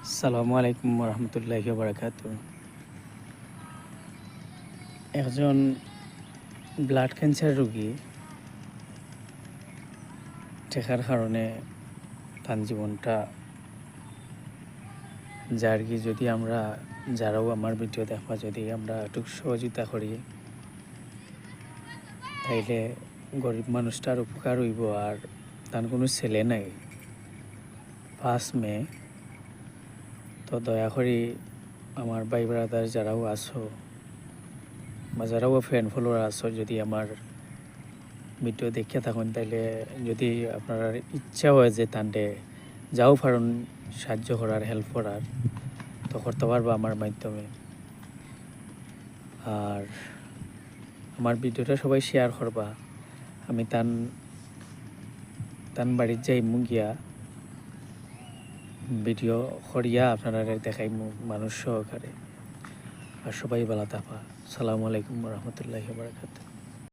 আসসালামু আলাইকুম রহমতুল্লাহি বারাকাতু। একজন ব্লাড ক্যান্সার রোগী টেকার কারণে তার জীবনটা যার কি যদি আমরা যারাও আমার ভিডিও দেখবা যদি আমরা একটু সহযোগিতা করি তাইলে গরিব মানুষটার উপকার হইব। আর তার কোনো ছেলে নাই 5 মে, তো দয়া করি আমার ভাই ব্রাদার যারাও আছো বা যারাও ফ্রেন্ড ফলোয়ার আছো যদি আমার ভিডিও দেখিয়া থাকুন তাইলে যদি আপনার ইচ্ছা হয় যে তান্ডে যাও পারেন সাহায্য করার হেল্প করার তো করতে পারবো আমার মাধ্যমে। আর আমার ভিডিওটা সবাই শেয়ার করবা। আমি তান বাড়ির যাই গিয়া ভিডিও করিয়া আপনারা দেখাই মানুষ সহকারে। আর সবাই ভালো থাকবা। আসসালামু আলাইকুম রহমতুল্লাহি বারাকাতুহু।